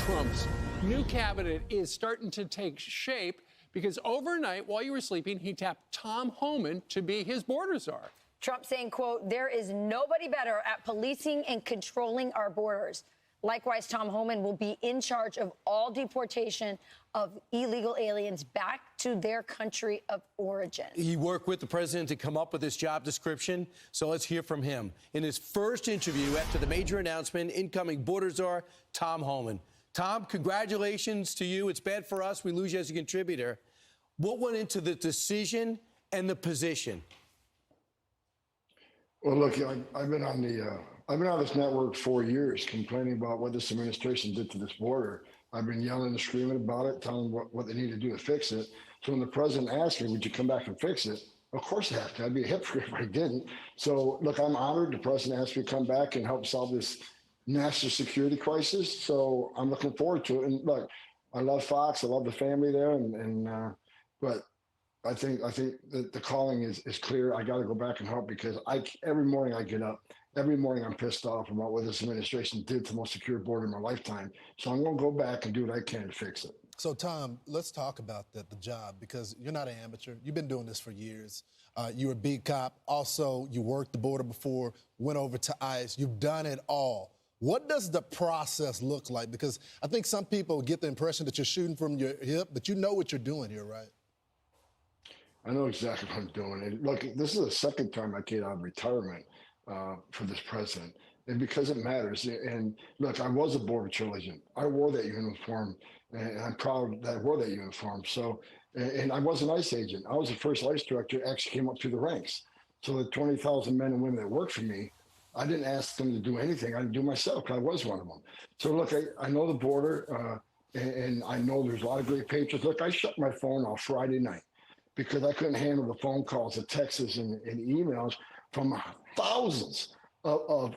Trump's new cabinet is starting to take shape because overnight, while you were sleeping, he tapped Tom Homan to be his border czar. Trump saying, quote, "There is nobody better at policing and controlling our borders." Likewise, Tom Homan will be in charge of all deportation of illegal aliens back to their country of origin. He worked with the president to come up with this job description, so let's hear from him. In his first interview after the major announcement, incoming border czar Tom Homan. Tom, congratulations to you. It's bad for us. We lose you as a contributor. What went into the decision and the position? Well, look, I've been on this network 4 years complaining about what this administration did to this border. I've been yelling and screaming about it, telling them what they need to do to fix it. So when the president asked me, would you come back and fix it? Of course I have to. I'd be a hypocrite if I didn't. So, look, I'm honored the president asked me to come back and help solve this national security crisis. So I'm looking forward to it. And look, I love Fox. I love the family there. But I think that the calling is clear. I got to go back and help because every morning I get up, every morning I'm pissed off about what this administration did to the most secure border in my lifetime. So I'm going to go back and do what I can to fix it. So, Tom, let's talk about the job because you're not an amateur. You've been doing this for years. You're a beat cop. Also, you worked the border before, went over to ICE. You've done it all. What does the process look like? Because I think some people get the impression that you're shooting from your hip, but you know what you're doing here, right? I know exactly what I'm doing. And look, this is the second time I came out of retirement for this president. And because it matters. And look, I was a Border Patrol agent. I wore that uniform, and I'm proud that I wore that uniform. So, and I was an ICE agent. I was the first ICE director that actually came up through the ranks. So the 20,000 men and women that worked for me, I didn't ask them to do anything. I didn't do myself. I was one of them. So look, I know the border, and I know there's a lot of great patriots. Look, I shut my phone off Friday night because I couldn't handle the phone calls, the texts, and emails from thousands of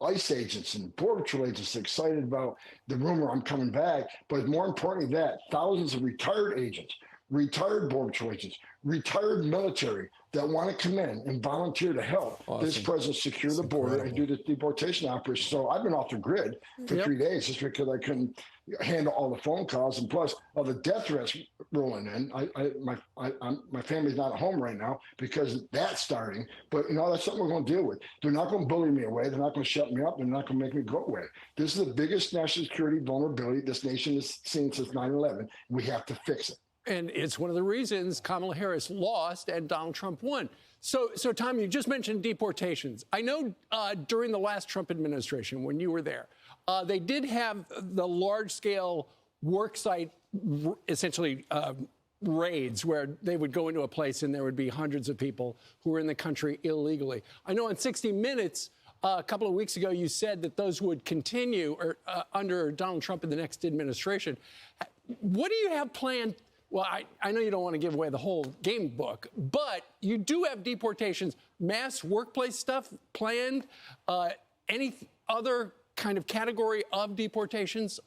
ICE agents and Border Patrol agents excited about the rumor I'm coming back. But more importantly, thousands of retired agents, retired Border Patrol agents, retired military that want to come in and volunteer to help this president secure the border and do the deportation operation. So I've been off the grid for 3 days just because I couldn't handle all the phone calls, and plus all the death threats rolling in. My family's not at home right now because that's starting. But that's something we're going to deal with. They're not going to bully me away. They're not going to shut me up. They're not going to make me go away. This is the biggest national security vulnerability this nation has seen since 9/11. We have to fix it. And it's one of the reasons Kamala Harris lost and Donald Trump won. So Tom, you just mentioned deportations. I know during the last Trump administration, when you were there, they did have the large-scale worksite, essentially raids, where they would go into a place and there would be hundreds of people who were in the country illegally. I know on 60 Minutes a couple of weeks ago, you said that those would continue under Donald Trump in the next administration. What do you have planned? Well, I know you don't want to give away the whole game book, but you do have deportations, mass workplace stuff planned, any other kind of category of deportations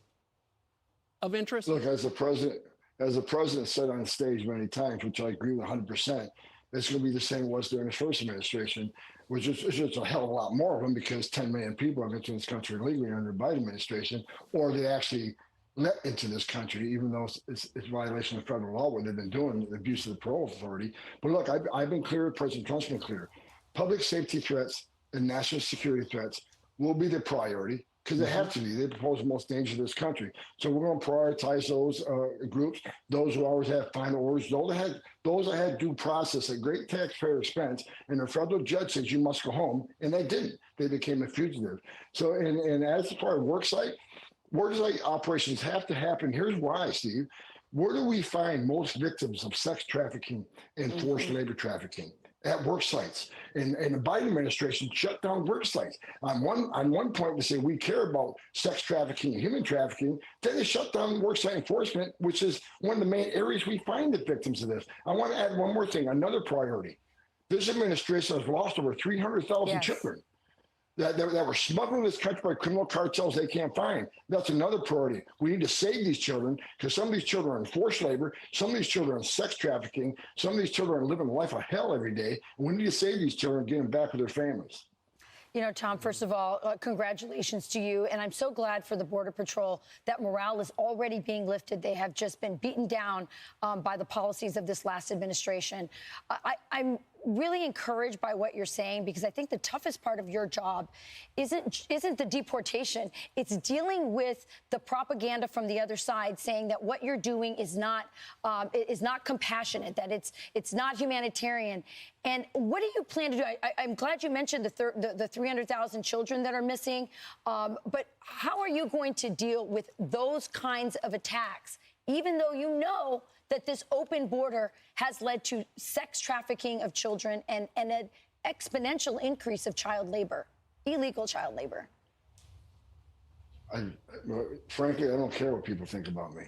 of interest? Look, as the president said on stage many times, which I agree with 100%, it's going to be the same it was during the first administration, which is just a hell of a lot more of them because 10 million people have entered this country illegally under the Biden administration, or they actually let into this country, even though it's violation of federal law, what they've been doing, the abuse of the parole authority. But look, I've been clear, President Trump's been clear. Public safety threats and national security threats will be the priority because they have to be. They pose the most danger to this country. So we're going to prioritize those groups, those who always have final orders, those that had due process at great taxpayer expense, and the federal judge says you must go home, and they didn't. They became a fugitive. So, and as far as worksite operations have to happen. Here's why, Steve. Where do we find most victims of sex trafficking and forced labor trafficking? At work sites. And the Biden administration shut down work sites. On one point, they say we care about sex trafficking and human trafficking. Then they shut down work site enforcement, which is one of the main areas we find the victims of this. I want to add one more thing, another priority. This administration has lost over 300,000 children that were smuggled in this country by criminal cartels they can't find. That's another priority. We need to save these children because some of these children are in forced labor, some of these children are in sex trafficking, some of these children are living a life of hell every day. And we need to save these children and get them back with their families. You know, Tom, first of all, congratulations to you. And I'm so glad for the Border Patrol that morale is already being lifted. They have just been beaten down by the policies of this last administration. I'm really encouraged by what you're saying, because I think the toughest part of your job isn't the deportation. It's dealing with the propaganda from the other side saying that what you're doing is not compassionate, that it's not humanitarian. And what do you plan to do? I'm glad you mentioned the 300,000 children that are missing, but how are you going to deal with those kinds of attacks, even though you know that this open border has led to sex trafficking of children and an exponential increase of child labor, illegal child labor? Frankly, I don't care what people think about me,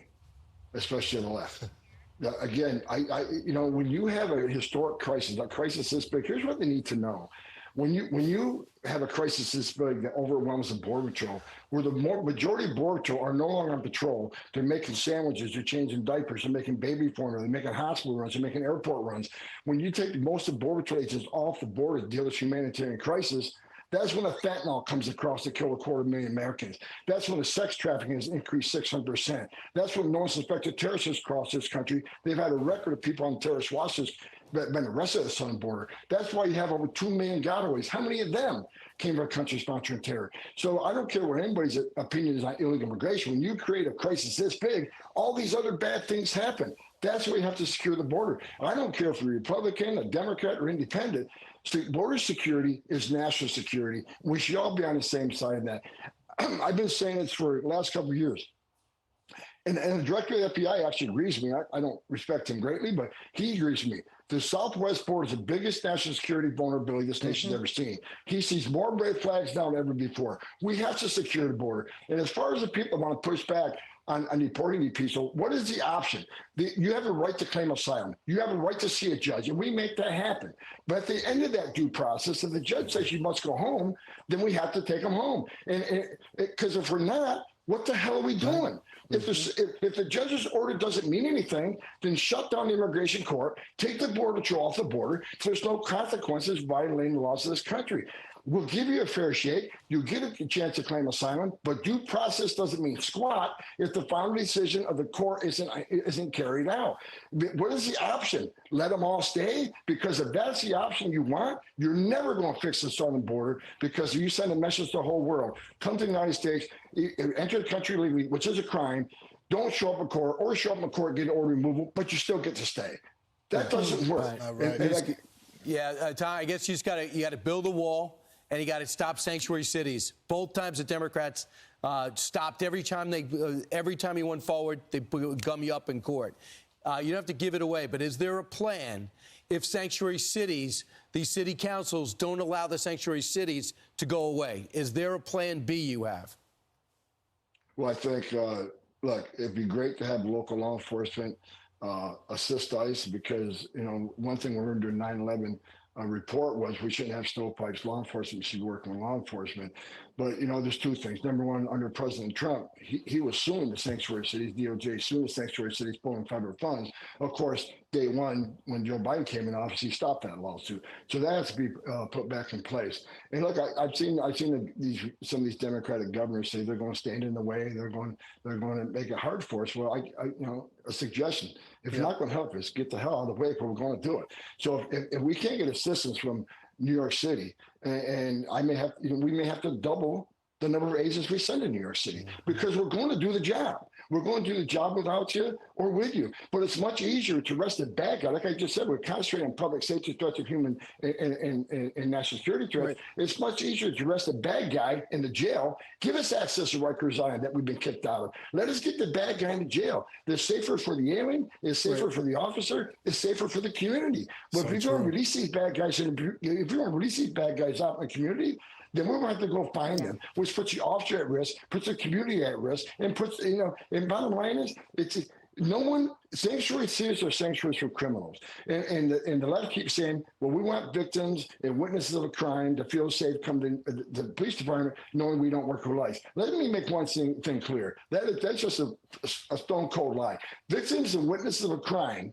especially on the left. Again, you know, when you have a historic crisis, a crisis this big, here's what they need to know. When you have a crisis this big that overwhelms the Border Patrol, where the majority of Border Patrol are no longer on patrol, they're making sandwiches, they're changing diapers, they're making baby formula, they're making hospital runs, they're making airport runs. When you take most of Border Patrol agents off the border to deal with humanitarian crisis, that's when the fentanyl comes across to kill 250,000 Americans. That's when the sex trafficking has increased 600%. That's when no suspected terrorists has crossed this country. They've had a record of people on terrorist watch lists that have been arrested at the southern border. That's why you have over 2 million gotaways. How many of them came from a country sponsoring terror? So I don't care what anybody's opinion is on illegal immigration. When you create a crisis this big, all these other bad things happen. That's why you have to secure the border. I don't care if you're a Republican, a Democrat, or independent. Border security is national security. We should all be on the same side of that. I've been saying this for the last couple of years. And the director of the FBI actually agrees with me. I don't respect him greatly, but he agrees with me. The southwest border is the biggest national security vulnerability this nation's ever seen. He sees more red flags now than ever before. We have to secure the border. And as far as the people want to push back on deporting these people, what is the option? You have a right to claim asylum. You have a right to see a judge, and we make that happen. But at the end of that due process, if the judge says you must go home, then we have to take them home. And because if we're not, what the hell are we doing? If the judge's order doesn't mean anything, then shut down the immigration court, take the Border Patrol off the border. So there's no consequences violating the laws of this country. We'll give you a fair shake. You get a chance to claim asylum, but due process doesn't mean squat if the final decision of the court isn't carried out. What is the option? Let them all stay? Because if that's the option you want, you're never going to fix the southern border, because you send a message to the whole world. Come to the United States, enter the country legally, which is a crime. Don't show up in court, or show up in court, get an order removal, but you still get to stay. That doesn't work. Tom, I guess you got to build a wall. And you got to stop sanctuary cities. Both times the Democrats stopped every time you went forward, they gum you up in court. You don't have to give it away, but is there a plan if sanctuary cities, these city councils don't allow the sanctuary cities to go away? Is there a plan B you have? Well, I think, look, it'd be great to have local law enforcement assist ICE, because, you know, one thing we learned during 9/11 report was we shouldn't have stovepipes. Law enforcement should be working with law enforcement. But, you know, there's two things. Number one, under President Trump, he was suing the sanctuary cities, DOJ suing the sanctuary cities, pulling federal funds. Of course, day one, when Joe Biden came in office, he stopped that lawsuit. So that has to be put back in place. And look, I've seen some of these Democratic governors say they're going to stand in the way. They're going to make it hard for us. Well, you know, a suggestion: if you're not going to help us, get the hell out of the way, but we're going to do it. So if we can't get assistance from New York City, and we may have to double the number of agents we send to New York City, because we're going to do the job. We're going to do the job without you or with you. But it's much easier to arrest a bad guy. Like I just said, we're concentrating on public safety threats of human and national security threats. Right. It's much easier to arrest a bad guy in the jail. Give us access to Rikers Island that we've been kicked out of. Let us get the bad guy in the jail. It's safer for the alien. It's safer for the officer. It's safer for the community. But if you're going to release these bad guys, out in the community, then we're going to have to go find them, which puts the officer at risk, puts the community at risk, and puts, you know, and bottom line is, sanctuary cities are sanctuaries for criminals. And the left keeps saying, well, we want victims and witnesses of a crime to feel safe, come to the police department knowing we don't work for life. Let me make one thing clear. That's just a stone cold lie. Victims and witnesses of a crime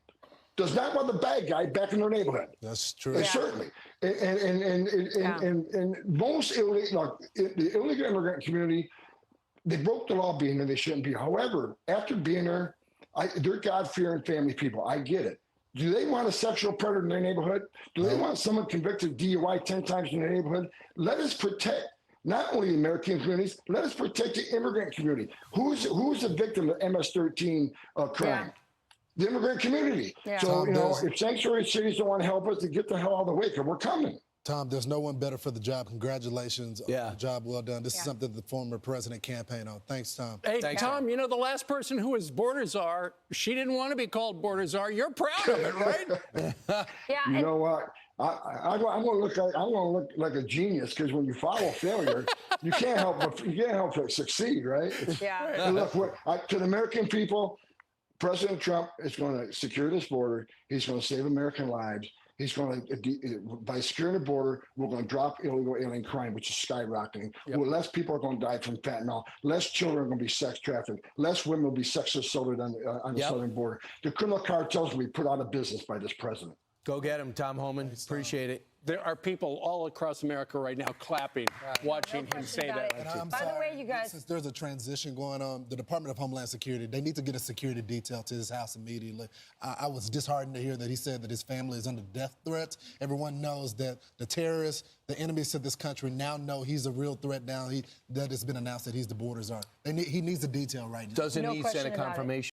does not want the bad guy back in their neighborhood. That's true. And certainly, and most illegal, the illegal immigrant community, they broke the law being there, they shouldn't be. However, after being there, they're God-fearing family people. I get it. Do they want a sexual predator in their neighborhood? Do they want someone convicted of DUI 10 times in their neighborhood? Let us protect not only the American communities, let us protect the immigrant community. Who's the victim of MS-13 crime? Yeah. The immigrant community. Yeah. So, if sanctuary cities don't want to help us, to get the hell out of the way, because we're coming. Tom, there's no one better for the job. Congratulations on the job well done. This is something the former president campaigned on. Thanks, Tom. Hey, Thanks, Tom, the last person who was border czar, she didn't want to be called border czar. You're proud of it, right? Yeah. You know what? I'm going to look like a genius, because when you follow failure, you can't help but succeed, right? Yeah. And look, to the American people, President Trump is going to secure this border. He's going to save American lives. He's going to, by securing the border, we're going to drop illegal alien crime, which is skyrocketing. Yep. Well, less people are going to die from fentanyl. Less children are going to be sex trafficked. Less women will be sex assaulted on the southern border. The criminal cartels will be put out of business by this president. Go get him, Tom Homan. Appreciate it. There are people all across America right now clapping, watching him say that. And I'm By the sorry, way, you guys- since there's a transition going on, the Department of Homeland Security, they need to get a security detail to his house immediately. I was disheartened to hear that he said that his family is under death threats. Everyone knows that the terrorists, the enemies to this country now know he's a real threat now. That it's been announced that he's the border czar. He needs a detail right now. Doesn't No he question send a about it. confirmation?